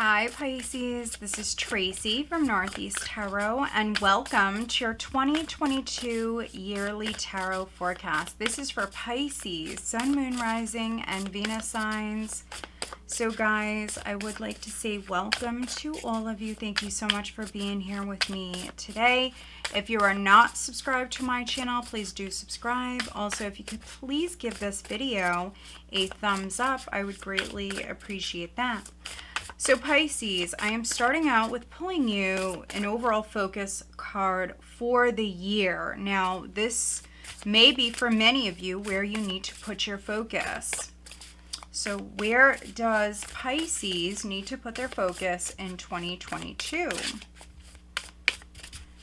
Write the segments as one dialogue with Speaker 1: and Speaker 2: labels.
Speaker 1: Hi Pisces, this is Tracy from Northeast Tarot and welcome to your 2022 yearly tarot forecast. This is for Pisces, Sun, Moon, Rising, and Venus signs. So guys, I would like to say welcome to all of you. Thank you so much for being here with me today. If you are not subscribed to my channel, please do subscribe. Also, if you could please give this video a thumbs up, I would greatly appreciate that. So Pisces, I am starting out with pulling you an overall focus card for the year. Now, this may be for many of you where you need to put your focus. So where does Pisces need to put their focus in 2022?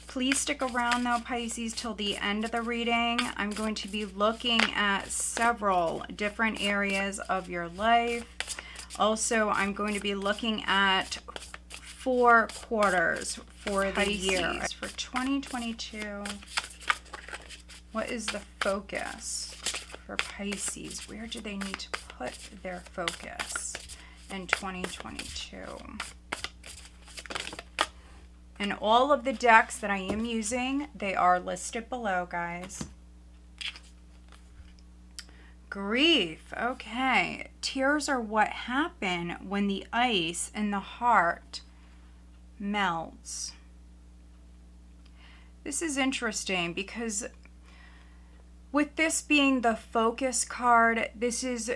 Speaker 1: Please stick around though, Pisces, till the end of the reading. I'm going to be looking at several different areas of your life. Also, I'm going to be looking at 4 quarters for the year. For 2022, what is the focus for Pisces? Where do they need to put their focus in 2022? And all of the decks that I am using, they are listed below, guys. Grief. Okay. Tears are what happen when the ice in the heart melts. This is interesting because with this being the focus card, this is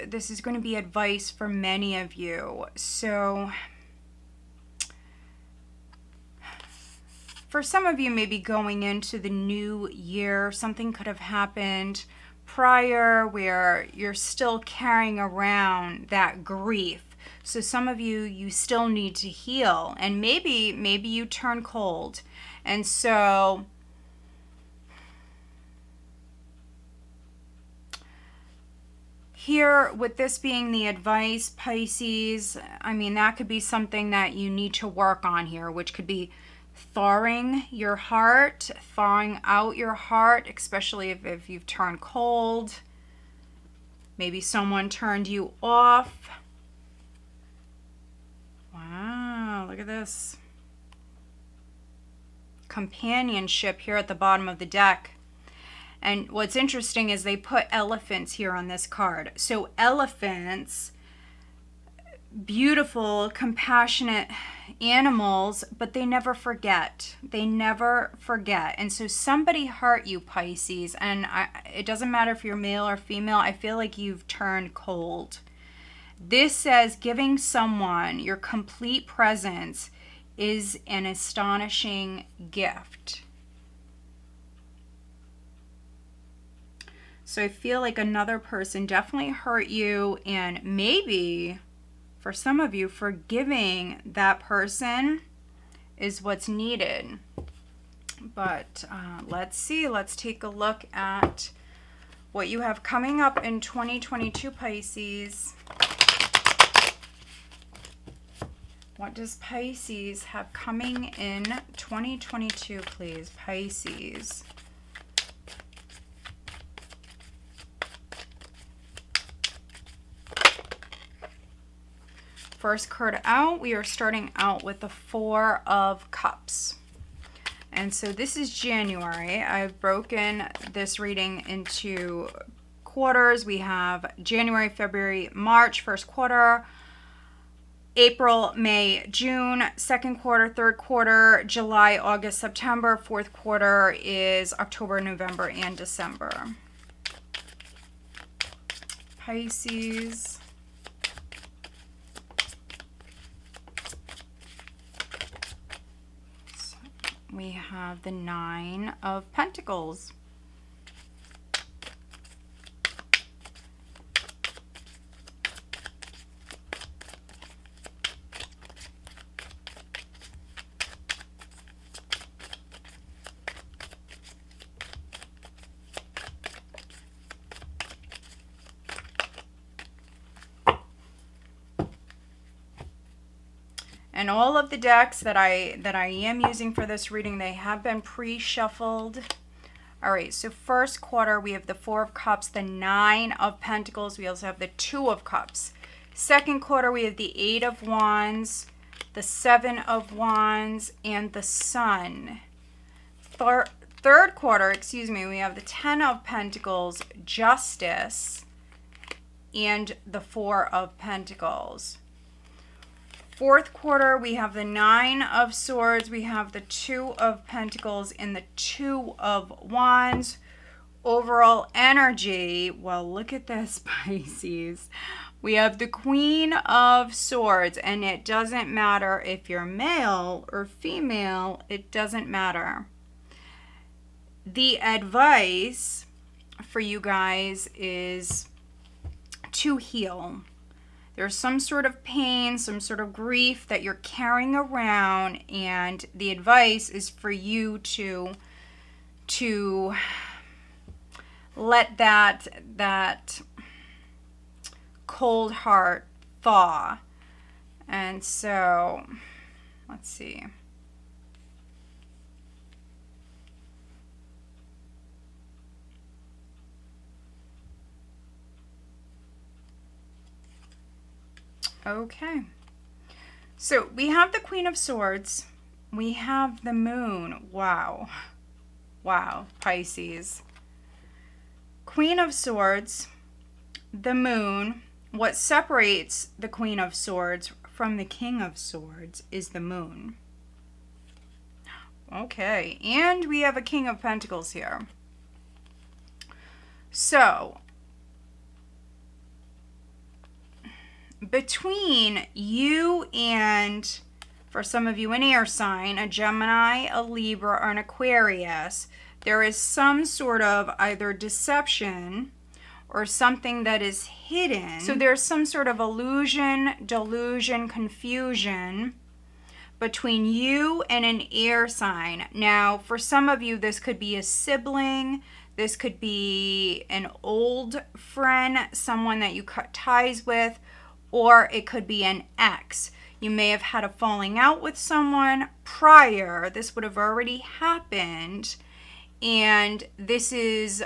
Speaker 1: going to be advice for many of you. So for some of you, maybe going into the new year, something could have happened prior where you're still carrying around that grief. So some of you still need to heal, and maybe you turn cold. And so here, with this being the advice, Pisces, I mean, that could be something that you need to work on here, which could be thawing your heart, thawing out your heart, especially if you've turned cold. Maybe someone turned you off. Wow, look at this. Companionship here at the bottom of the deck. And what's interesting is they put elephants here on this card. So elephants, beautiful, compassionate animals, but they never forget. They never forget. And so somebody hurt you, Pisces, and it doesn't matter if you're male or female, I feel like you've turned cold. This says giving someone your complete presence is an astonishing gift. So I feel like another person definitely hurt you, and maybe for some of you, forgiving that person is what's needed. But let's see. Let's take a look at what you have coming up in 2022, Pisces. What does Pisces have coming in 2022, please, Pisces? First card out, we are starting out with the 4 of Cups. And so this is January. I've broken this reading into quarters. We have January, February, March, first quarter, April, May, June, second quarter, third quarter, July, August, September, fourth quarter is October, November, and December. Pisces. We have the 9 of Pentacles. And all of the decks that I am using for this reading, they have been pre-shuffled. All right, so first quarter, we have the 4 of Cups, the 9 of Pentacles. We also have the 2 of Cups. Second quarter, we have the 8 of Wands, the Seven of Wands, and the Sun. Third quarter, we have the Ten of Pentacles, Justice, and the Four of Pentacles. Fourth quarter, we have the Nine of Swords, we have the Two of Pentacles, and the Two of Wands. Overall energy, well, look at this, Pisces. We have the Queen of Swords, and it doesn't matter if you're male or female, it doesn't matter. The advice for you guys is to heal. There's some sort of pain, some sort of grief that you're carrying around, and the advice is for you to let that cold heart thaw. And so, let's see. Okay, so we have the Queen of Swords, we have the Moon. Wow, Pisces. Queen of Swords, the Moon. What separates the Queen of Swords from the King of Swords is the Moon. Okay, and we have a King of Pentacles here. So, between you and, for some of you, an air sign, a Gemini, a Libra, or an Aquarius, there is some sort of either deception or something that is hidden. So there's some sort of illusion, delusion, confusion between you and an air sign. Now, for some of you, this could be a sibling, this could be an old friend, someone that you cut ties with, or it could be an ex. You may have had a falling out with someone prior. This would have already happened. And this is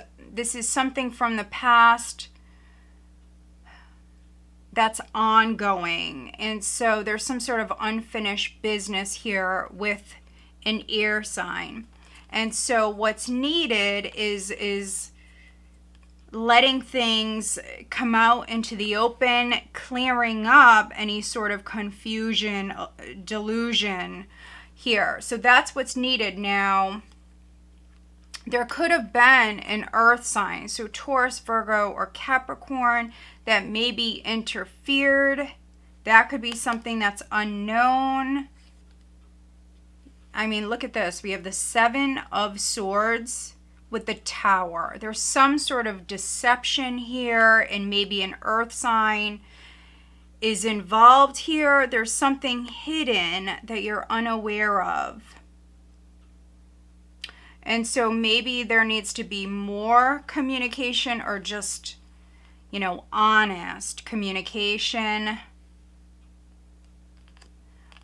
Speaker 1: something from the past that's ongoing. And so there's some sort of unfinished business here with an air sign. And so what's needed is letting things come out into the open, clearing up any sort of confusion, delusion here. So that's what's needed. Now, there could have been an earth sign, so Taurus, Virgo, or Capricorn, that maybe interfered. That could be something that's unknown. I mean, look at this. We have the Seven of Swords with the Tower. There's some sort of deception here, and maybe an earth sign is involved here. There's something hidden that you're unaware of. And so maybe there needs to be more communication, or just, honest communication.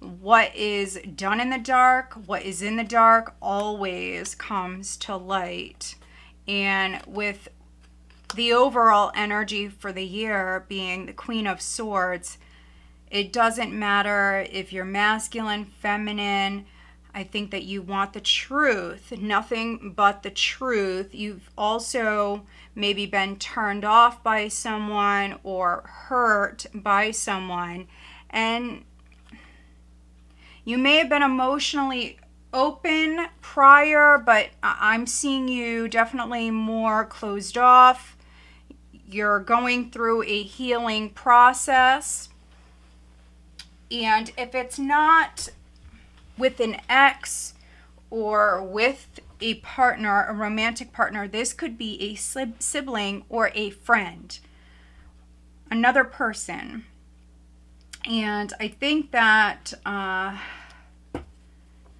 Speaker 1: What is done in the dark, what is in the dark, always comes to light. And with the overall energy for the year being the Queen of Swords, it doesn't matter if you're masculine, feminine. I think that you want the truth, nothing but the truth. You've also maybe been turned off by someone or hurt by someone, and you may have been emotionally open prior, but I'm seeing you definitely more closed off. You're going through a healing process. And if it's not with an ex or with a partner, a romantic partner, this could be a sibling or a friend, another person. And I think that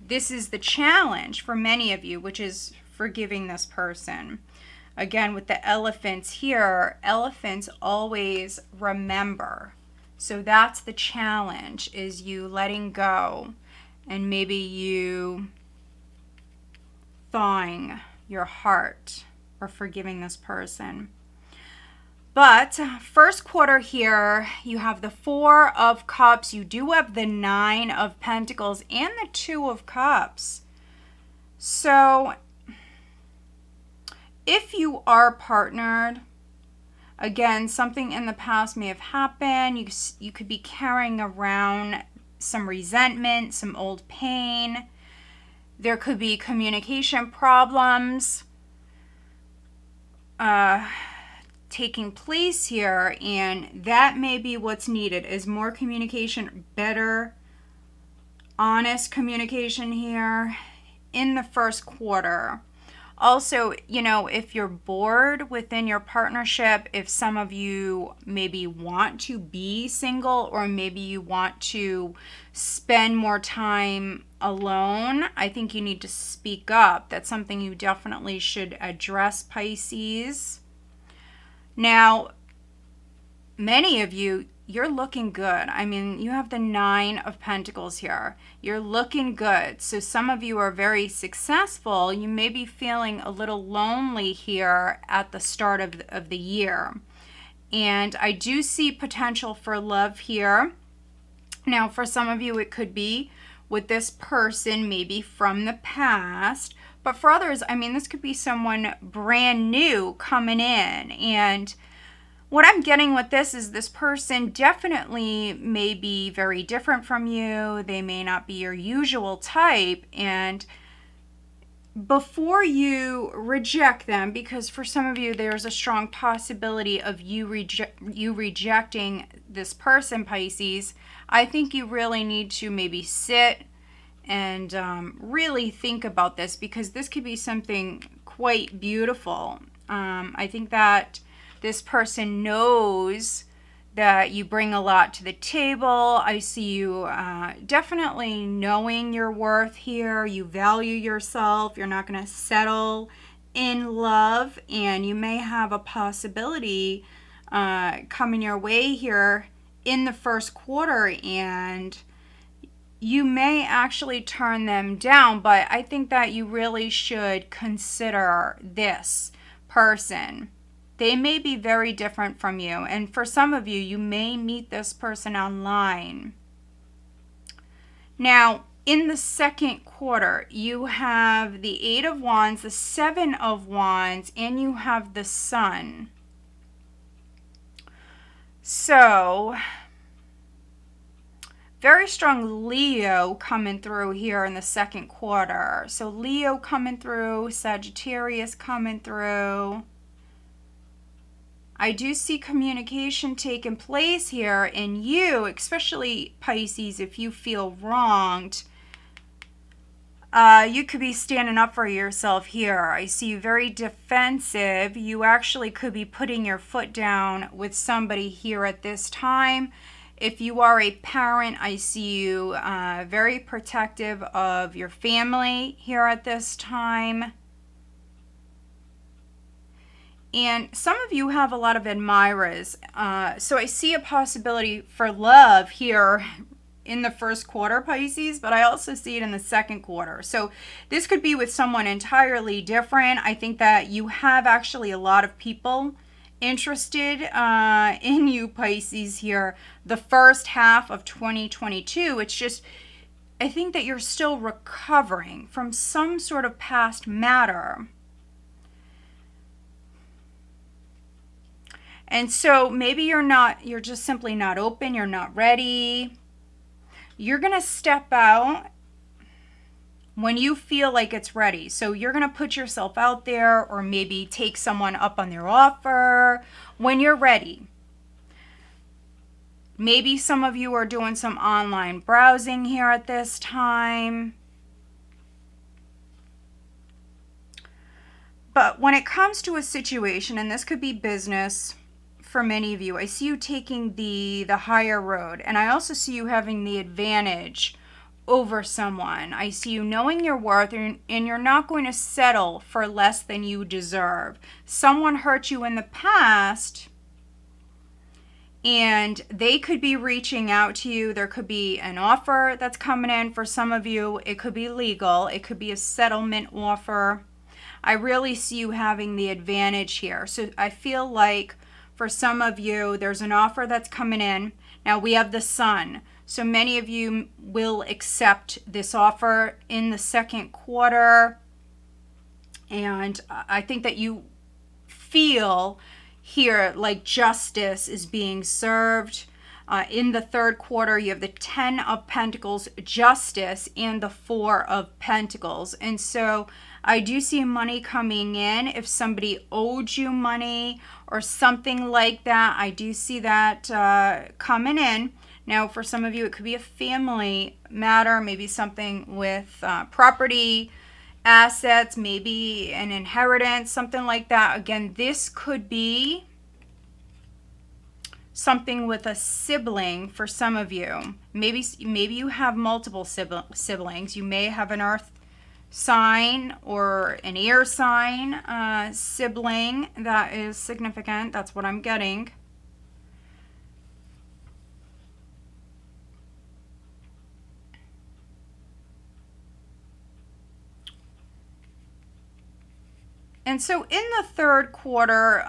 Speaker 1: this is the challenge for many of you, which is forgiving this person. Again, with the elephants here, elephants always remember. So that's the challenge, is you letting go, and maybe you thawing your heart or forgiving this person. But first quarter here, you have the Four of Cups. You do have the Nine of Pentacles and the Two of Cups. So if you are partnered, again, something in the past may have happened. You could be carrying around some resentment, some old pain. There could be communication problems taking place here, and that may be what's needed, is more communication, better, honest communication here in the first quarter. Also, you know, if you're bored within your partnership, if some of you maybe want to be single, or maybe you want to spend more time alone, I think you need to speak up. That's something you definitely should address, Pisces. Now, many of you, you're looking good. I mean, you have the Nine of Pentacles here. You're looking good. So some of you are very successful. You may be feeling a little lonely here at the start of the year. And I do see potential for love here. Now, for some of you, it could be with this person, maybe from the past. But for others, I mean, this could be someone brand new coming in. And what I'm getting with this is this person definitely may be very different from you. They may not be your usual type. And before you reject them, because for some of you, there's a strong possibility of you rejecting this person, Pisces, I think you really need to maybe sit and really think about this, because this could be something quite beautiful. I think that this person knows that you bring a lot to the table. I see you definitely knowing your worth here. You value yourself. You're not going to settle in love. And you may have a possibility coming your way here in the first quarter. And you may actually turn them down. But I think that you really should consider this person. They may be very different from you. And for some of you, you may meet this person online. Now, in the second quarter, you have the Eight of Wands, the Seven of Wands, and you have the Sun. So, very strong Leo coming through here in the second quarter. So, Leo coming through, Sagittarius coming through. I do see communication taking place here, and you, especially Pisces, if you feel wronged, you could be standing up for yourself here. I see you very defensive. You actually could be putting your foot down with somebody here at this time. If you are a parent, I see you very protective of your family here at this time. And some of you have a lot of admirers. So I see a possibility for love here in the first quarter, Pisces, but I also see it in the second quarter. So this could be with someone entirely different. I think that you have actually a lot of people interested in you, Pisces, here the first half of 2022. It's just, I think that you're still recovering from some sort of past matter. And so maybe you're just simply not open, you're not ready. You're going to step out when you feel like it's ready. So you're going to put yourself out there, or maybe take someone up on their offer when you're ready. Maybe some of you are doing some online browsing here at this time. But when it comes to a situation, and this could be business, for many of you, I see you taking the higher road, and I also see you having the advantage over someone. I see you knowing your worth, and you're not going to settle for less than you deserve. Someone hurt you in the past, and they could be reaching out to you. There could be an offer that's coming in. For some of you, it could be legal. It could be a settlement offer. I really see you having the advantage here. So I feel like For some of you, there's an offer that's coming in. Now we have the Sun. So many of you will accept this offer in the second quarter. And I think that you feel here like justice is being served. In the third quarter, you have the 10 of Pentacles, justice, and the 4 of Pentacles. And so I do see money coming in. If somebody owed you money or something like that, I do see that coming in. Now, for some of you, it could be a family matter, maybe something with property, assets, maybe an inheritance, something like that. Again, this could be something with a sibling for some of you. Maybe you have multiple siblings. You may have an earth sign or an air sign sibling that is significant. That's what I'm getting. And so in the third quarter,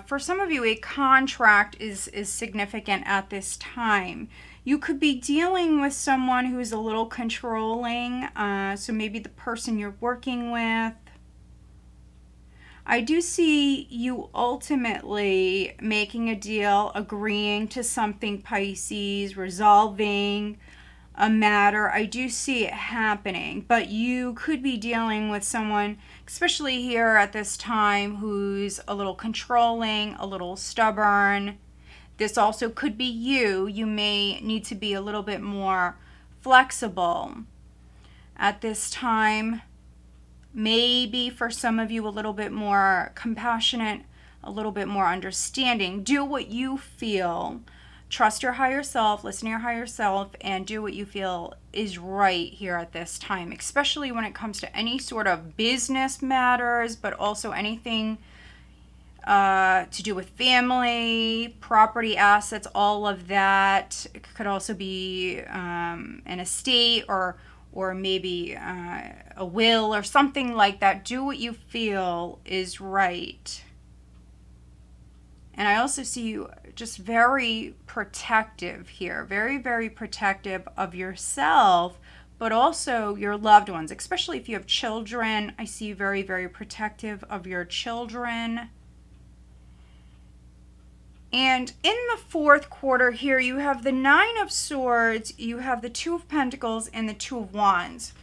Speaker 1: for some of you, a contract is significant at this time. You could be dealing with someone who's a little controlling, so maybe the person you're working with. I do see you ultimately making a deal, agreeing to something, Pisces, resolving a matter. I do see it happening, but you could be dealing with someone, especially here at this time, who's a little controlling, a little stubborn. This also could be you. You may need to be a little bit more flexible at this time. Maybe for some of you, a little bit more compassionate, a little bit more understanding. Do what you feel. Trust your higher self, listen to your higher self, and do what you feel is right here at this time, especially when it comes to any sort of business matters, but also anything to do with family, property, assets, all of that. It could also be an estate or maybe a will or something like that. Do what you feel is right. And I also see you just very protective here, very, very protective of yourself, but also your loved ones, especially if you have children. I see you very, very protective of your children. And in the fourth quarter here, you have the 9 of Swords, you have the 2 of Pentacles, and the 2 of Wands.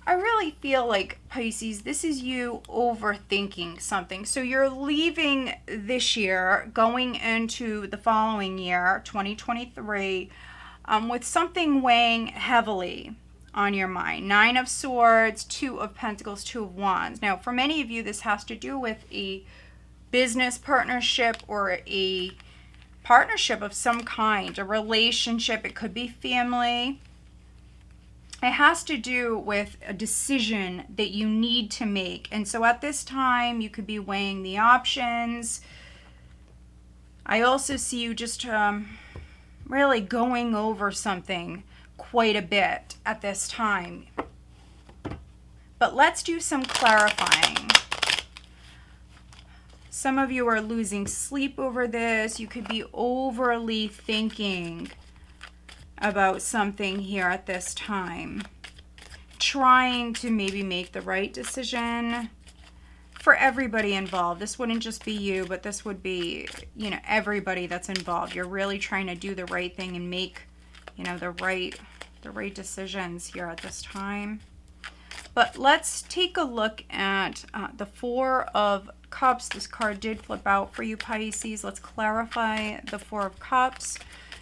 Speaker 1: I really feel like, Pisces, this is you overthinking something. So you're leaving this year, going into the following year, 2023, with something weighing heavily on your mind. 9 of Swords, 2 of Pentacles, 2 of Wands. Now, for many of you, this has to do with a business partnership or a partnership of some kind, a relationship. It could be family. It has to do with a decision that you need to make. And so at this time, you could be weighing the options. I also see you just really going over something quite a bit at this time. But let's do some clarifying. Some of you are losing sleep over this. You could be overly thinking about something here at this time, trying to maybe make the right decision for everybody involved. This wouldn't just be you, but this would be, you know, everybody that's involved. You're really trying to do the right thing and make, you know, the right decisions here at this time. But let's take a look at the 4 of Cups. This card did flip out for you, Pisces. Let's clarify the 4 of Cups.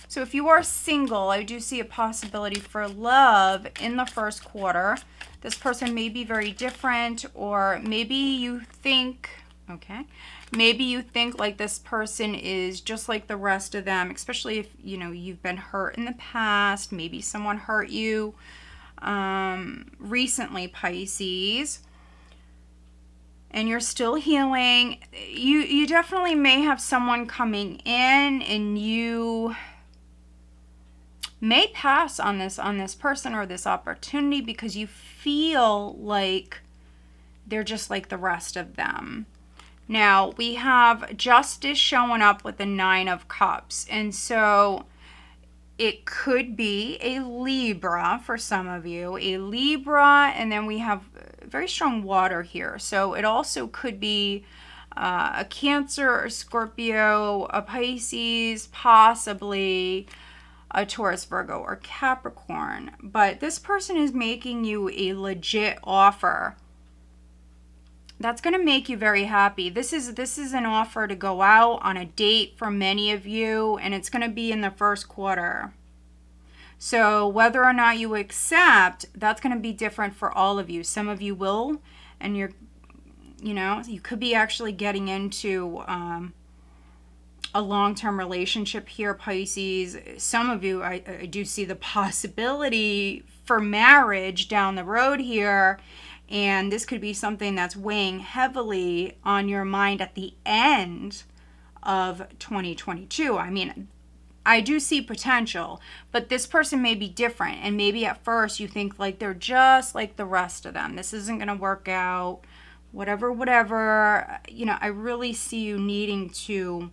Speaker 1: So if you are single, I do see a possibility for love in the first quarter. This person may be very different, or maybe you think, maybe you think like this person is just like the rest of them, especially if, you know, you've been hurt in the past. Maybe someone hurt you recently, Pisces, and you're still healing. You definitely may have someone coming in, and you may pass on this person or this opportunity because you feel like they're just like the rest of them. Now, we have Justice showing up with the 9 of Cups. And so it could be a Libra for some of you. A Libra, and then we have very strong water here. So it also could be a Cancer, a Scorpio, a Pisces, possibly a Taurus, Virgo, or Capricorn. But this person is making you a legit offer that's going to make you very happy. This is an offer to go out on a date for many of you, and it's going to be in the first quarter. So whether or not you accept, that's going to be different for all of you. Some of you will, and you could be actually getting into a long-term relationship here, Pisces. Some of you, I do see the possibility for marriage down the road here. And this could be something that's weighing heavily on your mind at the end of 2022. I mean, I do see potential, but this person may be different. And maybe at first you think like they're just like the rest of them. This isn't going to work out, whatever. I really see you needing to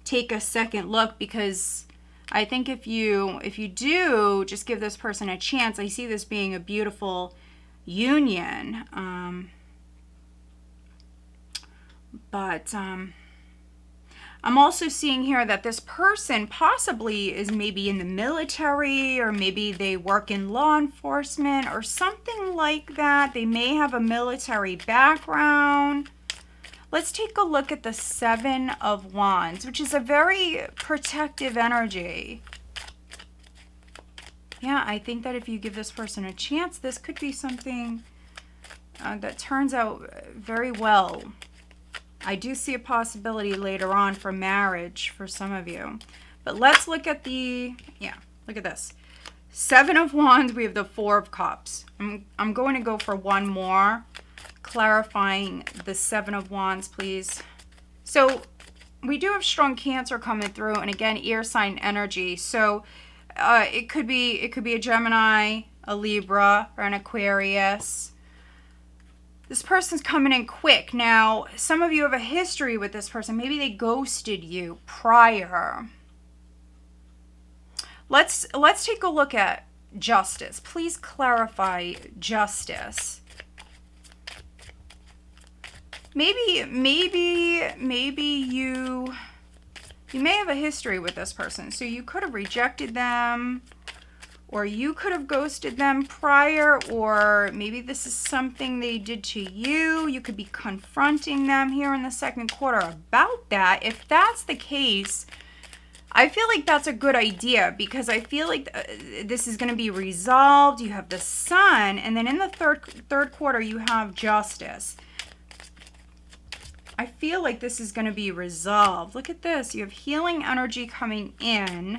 Speaker 1: take a second look, because I think if you do just give this person a chance, I see this being a beautiful union. But I'm also seeing here that this person possibly is maybe in the military, or maybe they work in law enforcement or something like that. They may have a military background. Let's take a look at the 7 of Wands, which is a very protective energy. Yeah, I think that if you give this person a chance, this could be something that turns out very well. I do see a possibility later on for marriage for some of you. But let's look at look at this. 7 of Wands, we have the 4 of Cups. I'm going to go for one more, clarifying the 7 of Wands, please. So we do have strong Cancer coming through, and again, air sign energy. So it could be a Gemini, a Libra, or an Aquarius. This person's coming in quick. Now, some of you have a history with this person. Maybe they ghosted you prior. Let's take a look at Justice. Please clarify Justice. Maybe you may have a history with this person. So you could have rejected them, or you could have ghosted them prior, or maybe this is something they did to you. You could be confronting them here in the second quarter about that. If that's the case, I feel like that's a good idea, because I feel like this is going to be resolved. You have the Sun, and then in the third quarter you have Justice. I feel like this is going to be resolved. Look at this. You have healing energy coming in,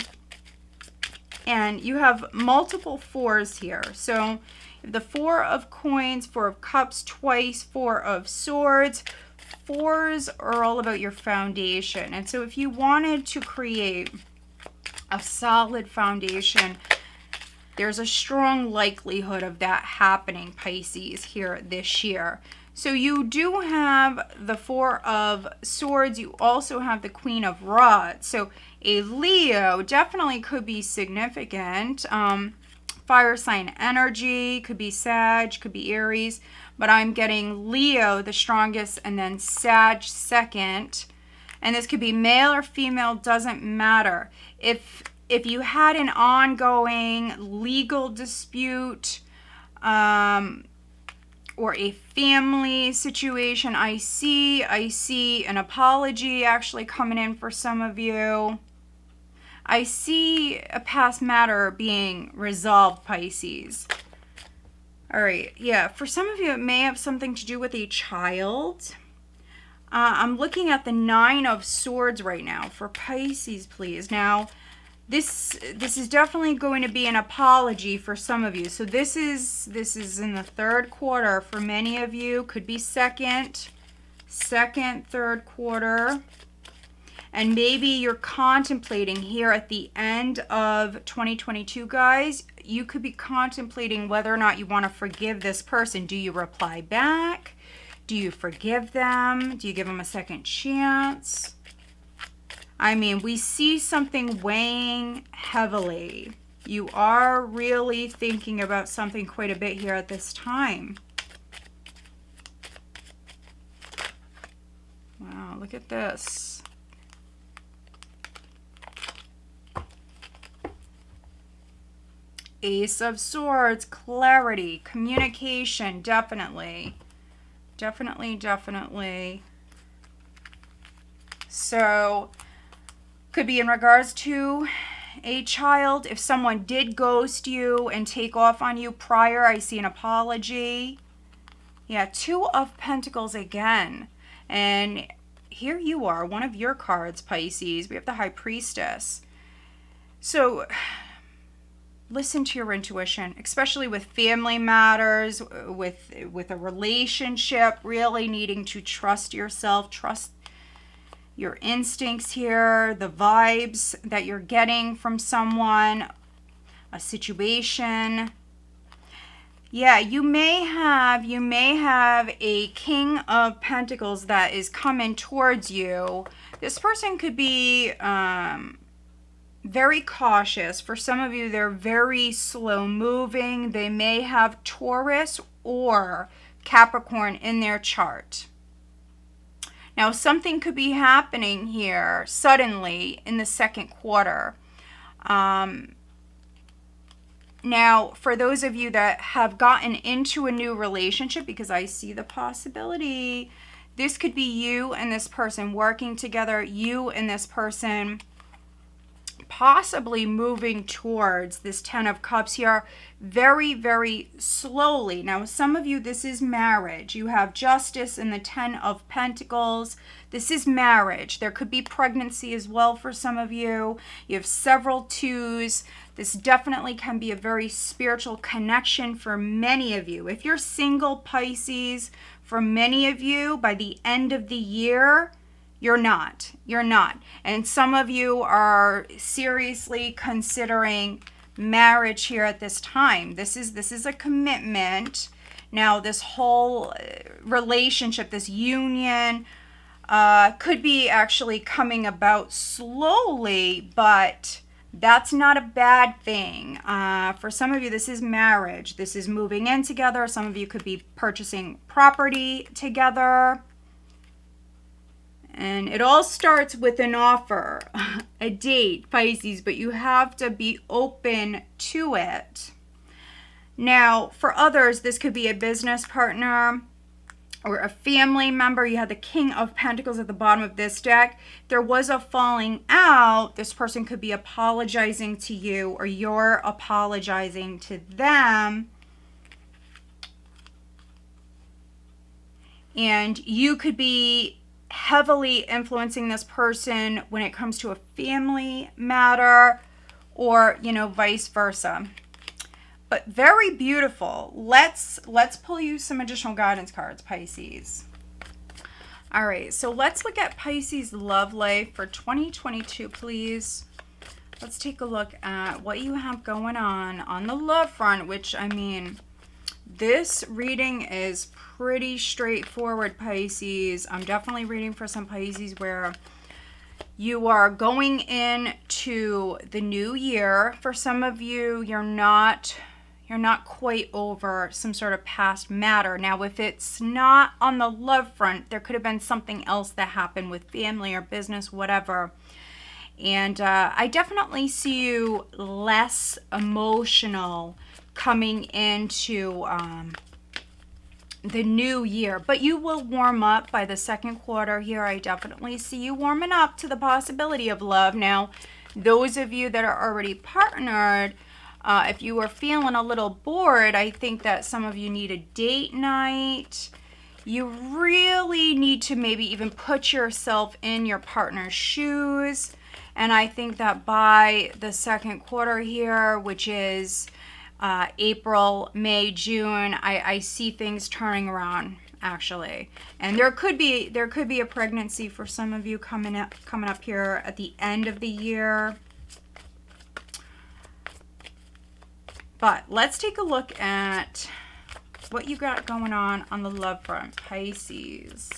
Speaker 1: and you have multiple 4s here. So the 4 of Coins, 4 of Cups twice, 4 of Swords. 4s are all about your foundation. And so if you wanted to create a solid foundation, there's a strong likelihood of that happening, Pisces, here this year. So you do have the 4 of Swords. You also have the Queen of Rods. So a Leo definitely could be significant. Fire sign energy, could be Sag, could be Aries. But I'm getting Leo the strongest, and then Sag second. And this could be male or female, doesn't matter. If you had an ongoing legal dispute, or a family situation, I see an apology actually coming in for some of you. I see a past matter being resolved, Pisces. All right, yeah, for some of you, it may have something to do with a child. I'm looking at the 9 of Swords right now for Pisces, please. Now, this is definitely going to be an apology for some of you. So this is in the third quarter for many of you. Could be second, third quarter. And maybe you're contemplating here at the end of 2022, guys. You could be contemplating whether or not you want to forgive this person. Do you reply back? Do you forgive them? Do you give them a second chance? I mean, we see something weighing heavily. You are really thinking about something quite a bit here at this time. Wow, look at this. Ace of Swords, clarity, communication, definitely. Definitely. So, could be in regards to a child. If someone did ghost you and take off on you prior, I see an apology. Yeah, Two of Pentacles again. And here you are, one of your cards, Pisces. We have the High Priestess. So, listen to your intuition, especially with family matters, with a relationship, really needing to trust yourself, trust your instincts here, the vibes that you're getting from someone, a situation. Yeah, you may have a King of Pentacles that is coming towards you. This person could be very cautious. For some of you, they're very slow moving. They may have Taurus or Capricorn in their chart. Now, something could be happening here suddenly in the second quarter. Now, for those of you that have gotten into a new relationship, because I see the possibility, this could be you and this person working together, you and this person possibly moving towards this Ten of Cups here very slowly. Now, some of you, this is marriage. You have Justice and the Ten of Pentacles. This is marriage. There could be pregnancy as well for some of you. You have several twos. This definitely can be a very spiritual connection for many of you. If you're single, Pisces, for many of you, by the end of the year, you're not. And some of you are seriously considering marriage here at this time. This is a commitment. Now, this whole relationship, this union, could be actually coming about slowly, but that's not a bad thing. For some of you, this is marriage. This is moving in together. Some of you could be purchasing property together. And it all starts with an offer, a date, Pisces, but you have to be open to it. Now, for others, this could be a business partner or a family member. You had the King of Pentacles at the bottom of this deck. There was a falling out. This person could be apologizing to you, or you're apologizing to them. And you could be heavily influencing this person when it comes to a family matter, or, you know, vice versa. But very beautiful. Let's pull you some additional guidance cards, Pisces. All right, so let's look at Pisces love life for 2022, please. Let's take a look at what you have going on the love front, which, I mean, this reading is pretty straightforward, Pisces. I'm definitely reading for some Pisces where you are going into the new year. For some of you, you're not quite over some sort of past matter. Now, if it's not on the love front, there could have been something else that happened with family or business, whatever. And I definitely see you less emotional coming into the new year, but you will warm up by the second quarter here. I definitely see you warming up to the possibility of love. Now, those of you that are already partnered, if you are feeling a little bored, I think that some of you need a date night. You really need to maybe even put yourself in your partner's shoes. And I think that by the second quarter here, which is April, May, June, I see things turning around, actually. And there could be a pregnancy for some of you coming up here at the end of the year. But let's take a look at what you got going on the love front, Pisces.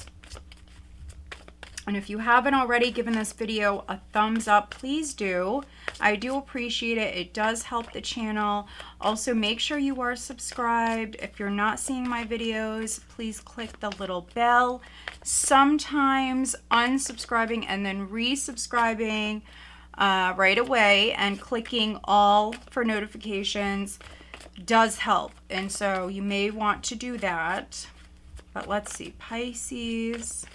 Speaker 1: And if you haven't already given this video a thumbs up, please do. I do appreciate it. It does help the channel. Also, make sure you are subscribed. If you're not seeing my videos, please click the little bell. Sometimes unsubscribing and then resubscribing right away and clicking all for notifications does help. And so you may want to do that. But let's see, Pisces.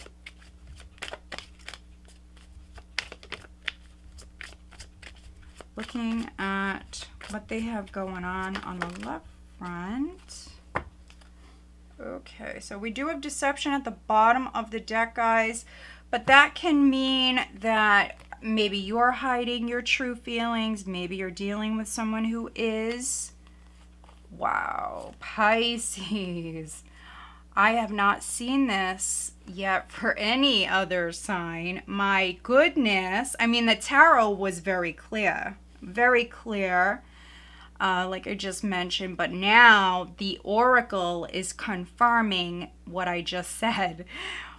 Speaker 1: Looking at what they have going on the left front. Okay, so we do have deception at the bottom of the deck, guys, but that can mean that maybe you're hiding your true feelings. Maybe you're dealing with someone who is. Wow, Pisces. I have not seen this yet for any other sign. My goodness. I mean, the tarot was very clear. Very clear, like I just mentioned, but now the oracle is confirming what I just said.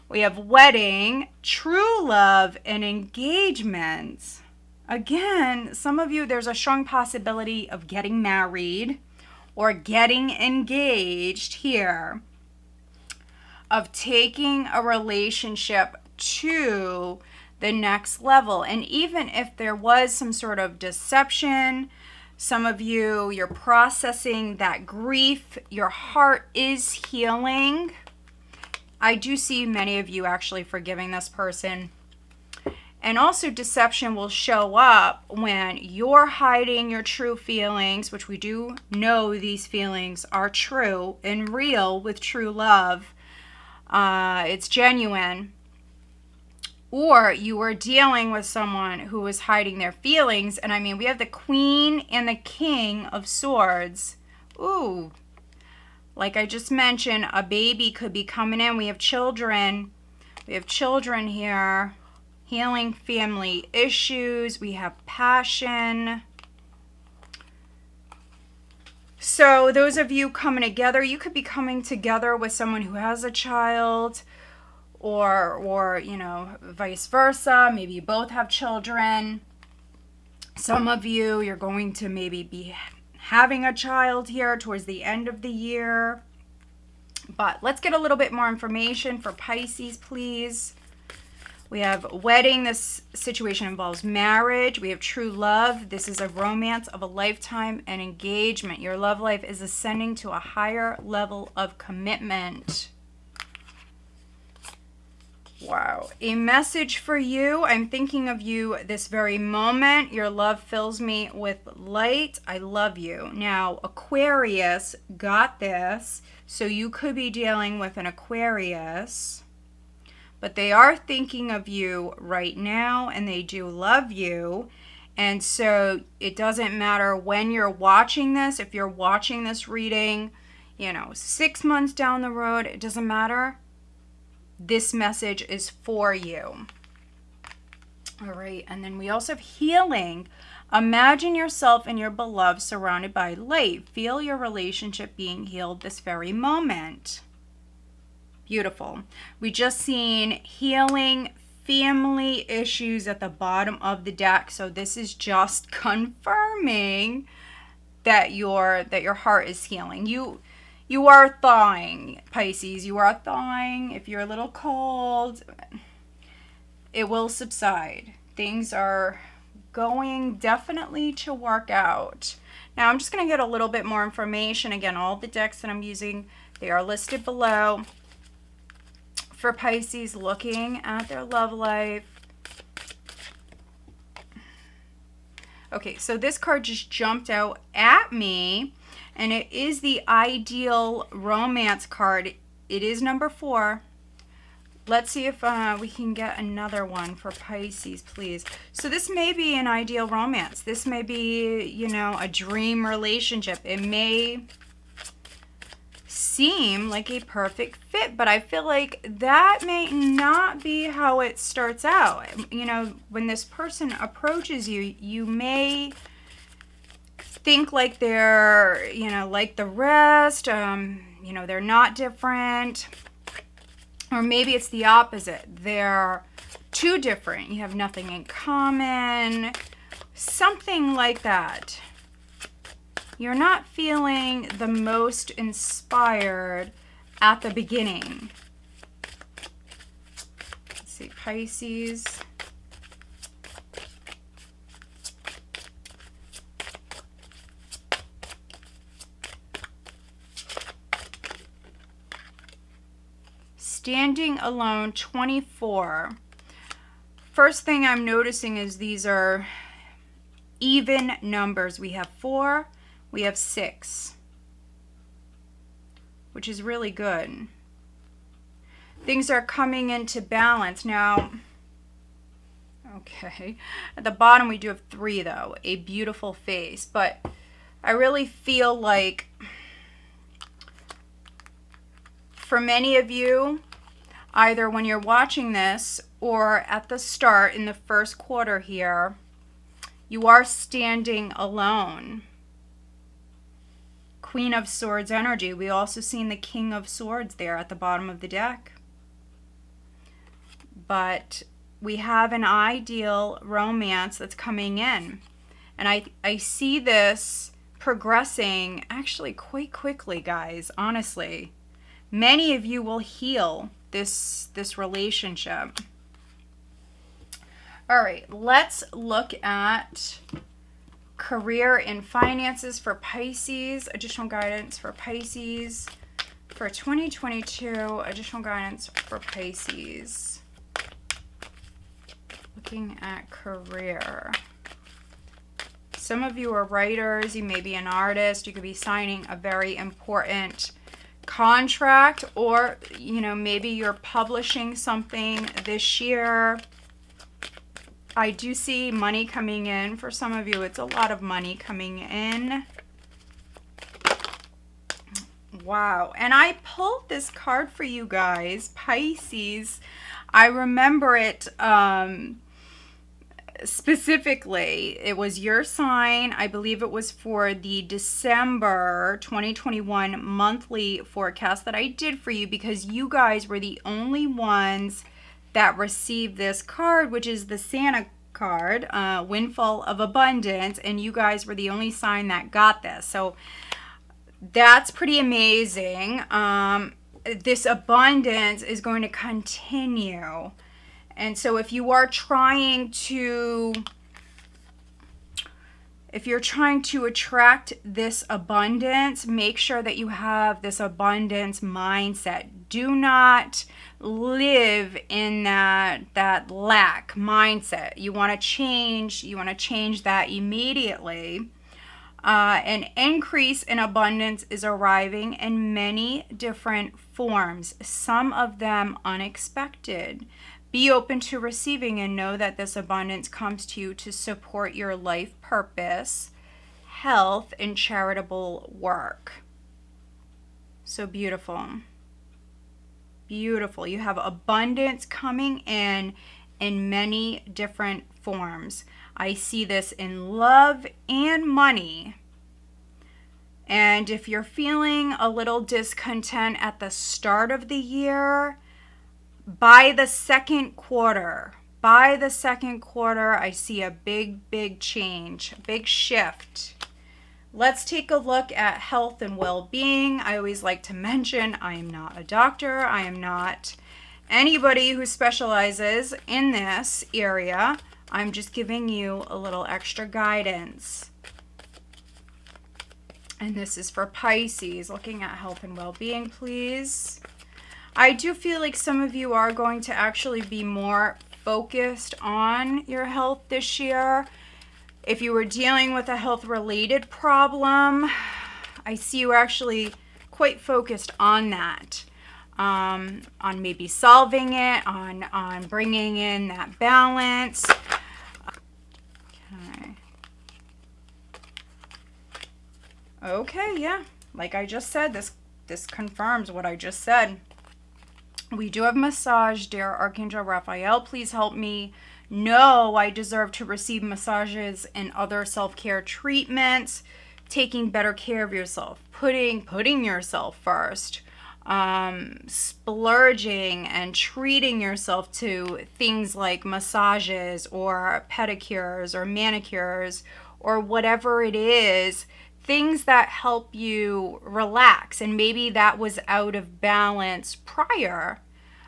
Speaker 1: We have wedding, true love, and engagement. Again, some of you, there's a strong possibility of getting married or getting engaged here, of taking a relationship to the next level. And even if there was some sort of deception, some of you, you're processing that grief, your heart is healing. I do see many of you actually forgiving this person. And also deception will show up when you're hiding your true feelings, which we do know these feelings are true and real with true love. It's genuine. Or you were dealing with someone who was hiding their feelings. And I mean, we have the Queen and the King of Swords. Ooh. Like I just mentioned, a baby could be coming in. We have children. We have children here. Healing family issues. We have passion. So those of you coming together, you could be coming together with someone who has a child. Or, you know, vice versa. Maybe you both have children. Some of you, you're going to maybe be having a child here towards the end of the year. But let's get a little bit more information for Pisces, please. We have wedding. This situation involves marriage. We have true love. This is a romance of a lifetime and engagement. Your love life is ascending to a higher level of commitment. Wow. A message for you. I'm thinking of you this very moment. Your love fills me with light. I love you. Now, Aquarius got this. So you could be dealing with an Aquarius. But they are thinking of you right now. And they do love you. And so it doesn't matter when you're watching this. If you're watching this reading, you know, 6 months down the road, it doesn't matter. This message is for you. All right. And then we also have healing. Imagine yourself and your beloved surrounded by light. Feel your relationship being healed this very moment. Beautiful. We just seen healing family issues at the bottom of the deck. So this is just confirming that your heart is healing. You are thawing, Pisces. You are thawing. If you're a little cold, it will subside. Things are going definitely to work out. Now, I'm just going to get a little bit more information. Again, all the decks that I'm using, they are listed below. For Pisces looking at their love life. Okay, so this card just jumped out at me. And it is the ideal romance card. It is number 4. Let's see if we can get another one for Pisces, please. So this may be an ideal romance. This may be, you know, a dream relationship. It may seem like a perfect fit, but I feel like that may not be how it starts out. You know, when this person approaches you, you may think like they're, you know, like the rest. you know, they're not different. Or maybe it's the opposite. They're too different. You have nothing in common. Something like that. You're not feeling the most inspired at the beginning. Let's see, Pisces. Standing alone, 24. First thing I'm noticing is these are even numbers. We have 4, we have 6, which is really good. Things are coming into balance. Now, okay, at the bottom we do have 3 though, a beautiful face, but I really feel like for many of you, either when you're watching this or at the start in the first quarter here, you are standing alone. Queen of Swords energy. We also seen the King of Swords there at the bottom of the deck. But we have an ideal romance that's coming in. And I see this progressing actually quite quickly, guys, honestly. Many of you will heal this relationship. All right, let's look at career and finances for Pisces. Additional guidance for Pisces for 2022. Additional guidance for Pisces. Looking at career. Some of you are writers. You may be an artist. You could be signing a very important contract, or you know, maybe you're publishing something this year. I do see money coming in for some of you. It's a lot of money coming in. Wow. And I pulled this card for you guys, Pisces. I remember it specifically. It was your sign. I believe it was for the December 2021 monthly forecast that I did for you, because you guys were the only ones that received this card, which is the Santa card, Windfall of Abundance, and you guys were the only sign that got this. So that's pretty amazing. This abundance is going to continue. And so if you are trying to, if you're trying to attract this abundance, make sure that you have this abundance mindset. Do not live in that lack mindset. You want to change that immediately. An increase in abundance is arriving in many different forms, some of them unexpected. Be open to receiving and know that this abundance comes to you to support your life purpose, health, and charitable work. So beautiful. Beautiful. You have abundance coming in many different forms. I see this in love and money. And if you're feeling a little discontent at the start of the year, by the second quarter, I see a big change, a big shift. Let's take a look at health and well-being. I always like to mention I am not a doctor. I am not anybody who specializes in this area. I'm just giving you a little extra guidance. And this is for Pisces. Looking at health and well-being, please. I do feel like some of you are going to actually be more focused on your health this year. If you were dealing with a health-related problem, I see you actually quite focused on that. On maybe solving it, on bringing in that balance. Okay, yeah. Like I just said, this confirms what I just said. We do have massage, dear Archangel Raphael. Please help me know I deserve to receive massages and other self-care treatments taking better care of yourself, putting yourself first, splurging and treating yourself to things like massages or pedicures or manicures or whatever it is, things that help you relax. And maybe that was out of balance prior.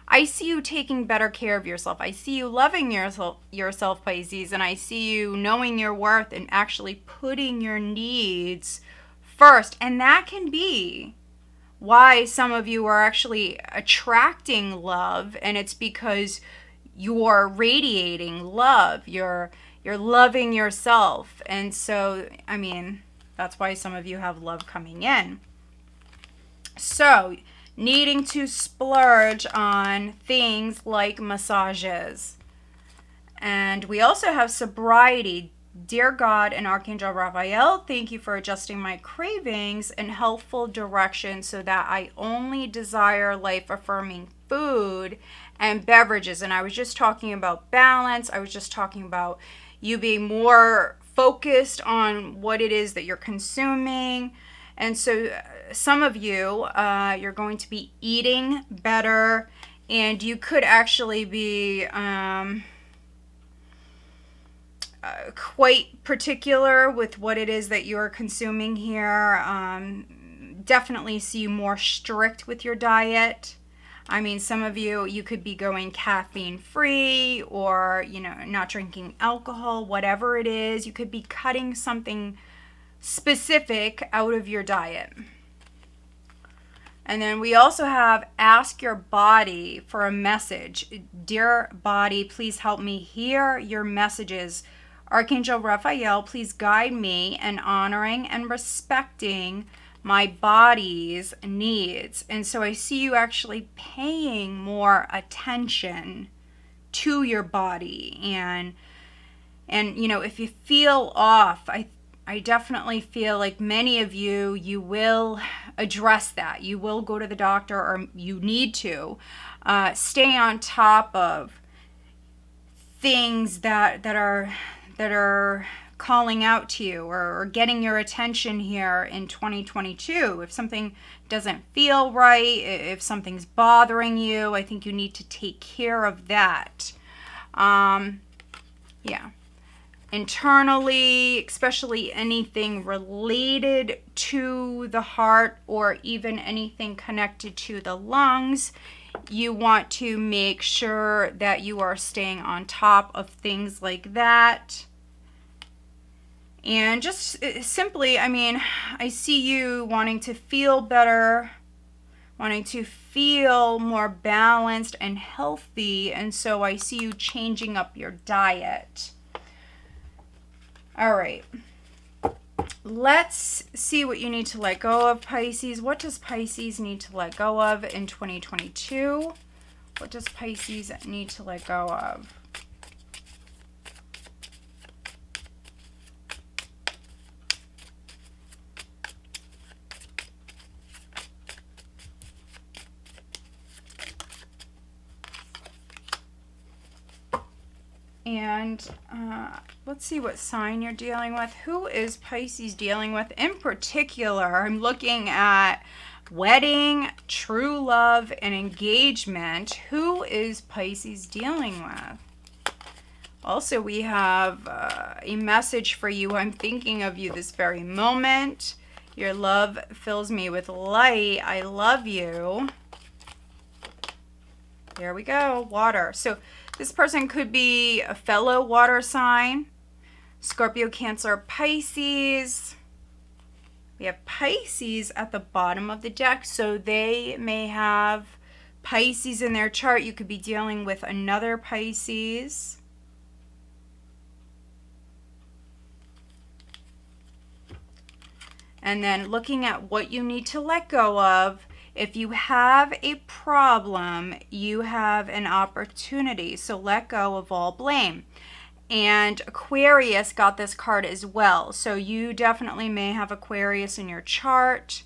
Speaker 1: I see you taking better care of yourself. I see you loving yourself, Pisces, and I see you knowing your worth and actually putting your needs first. And that can be why some of you are actually attracting love, and it's because you're radiating love. You're loving yourself. And so, I mean, that's why some of you have love coming in. So, needing to splurge on things like massages. And we also have sobriety. Dear God and Archangel Raphael, thank you for adjusting my cravings in helpful direction so that I only desire life-affirming food and beverages. And I was just talking about balance. I was just talking about you being more focused on what it is that you're consuming. And so some of you, you're going to be eating better, and you could actually be quite particular with what it is that you're consuming here. Definitely see you more strict with your diet. I mean, some of you, you could be going caffeine free or, not drinking alcohol, whatever it is. You could be cutting something specific out of your diet. And then we also have ask your body for a message. Dear body, please help me hear your messages. Archangel Raphael, please guide me in honoring and respecting my body's needs. And so I see you actually paying more attention to your body. And if you feel off, I definitely feel like many of you will address that. You will go to the doctor, or you need to stay on top of things that are calling out to you or getting your attention here in 2022. If something doesn't feel right, if something's bothering you, I think you need to take care of that. Yeah. Internally, especially anything related to the heart or even anything connected to the lungs, you want to make sure that you are staying on top of things like that. And just simply, I see you wanting to feel better, wanting to feel more balanced and healthy, and so I see you changing up your diet. All right, let's see what you need to let go of, Pisces. What does Pisces need to let go of in 2022? What does Pisces need to let go of? And let's see what sign you're dealing with. Who is Pisces dealing with in particular? I'm looking at wedding, true love, and engagement. Who is Pisces dealing with? Also, we have a message for you. I'm thinking of you this very moment. Your love fills me with light. I love you. There we go. Water. So this person could be a fellow water sign. Scorpio, Cancer, Pisces. We have Pisces at the bottom of the deck. So they may have Pisces in their chart. You could be dealing with another Pisces. And then looking at what you need to let go of. If you have a problem, you have an opportunity. So let go of all blame. And Aquarius got this card as well. So you definitely may have Aquarius in your chart.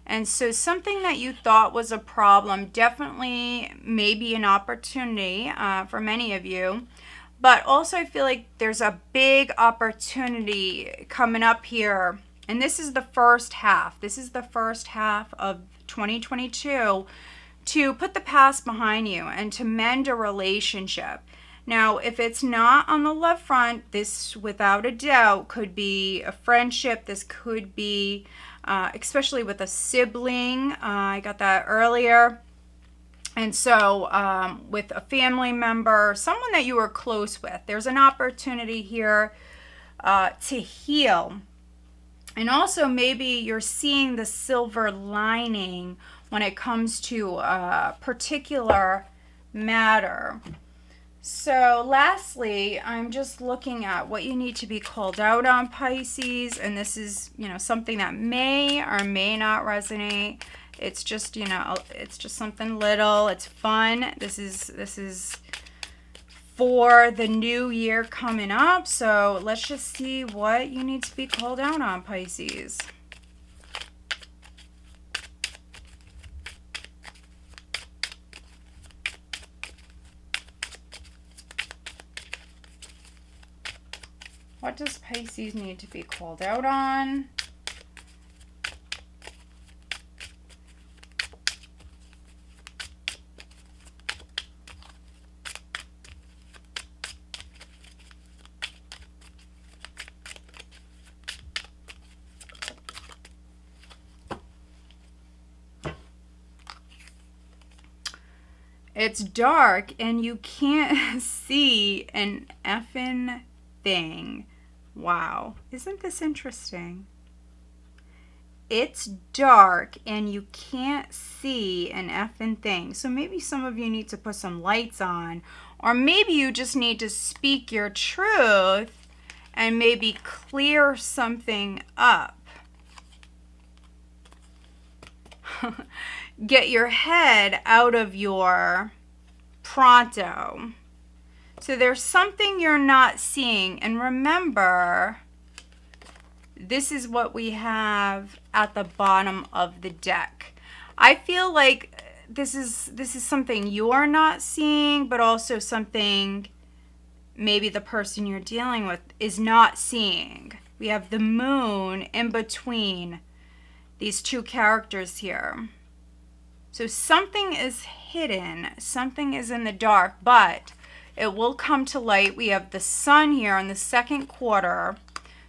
Speaker 1: And so something that you thought was a problem definitely may be an opportunity for many of you. But also I feel like there's a big opportunity coming up here And this is the first half. This is the first half of 2022 to put the past behind you and to mend a relationship. Now, if it's not on the love front, this without a doubt could be a friendship. This could be, especially with a sibling. I got that earlier. And so with a family member, someone that you are close with, there's an opportunity here to heal. And also maybe you're seeing the silver lining when it comes to a particular matter. So lastly, I'm just looking at what you need to be called out on, Pisces. And this is, something that may or may not resonate. It's just, it's just something little. It's fun. This is for the new year coming up. So let's just see what you need to be called out on, Pisces. What does Pisces need to be called out on? It's dark and you can't see an effing thing. Wow. Isn't this interesting? It's dark and you can't see an effing thing. So maybe some of you need to put some lights on, or maybe you just need to speak your truth and maybe clear something up. Get your head out of your pronto. So there's something you're not seeing. And remember, this is what we have at the bottom of the deck. I feel like this is something you're not seeing, but also something maybe the person you're dealing with is not seeing. We have the moon in between these two characters here. So something is hidden, something is in the dark, but it will come to light. We have the sun here in the second quarter.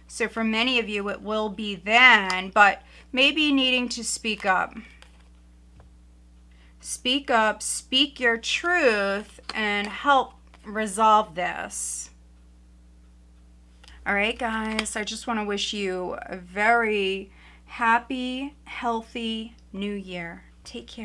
Speaker 1: So for many of you, it will be then, but maybe needing to speak up. Speak up, speak your truth, and help resolve this. All right, guys, I just want to wish you a very happy, healthy new year. Take care.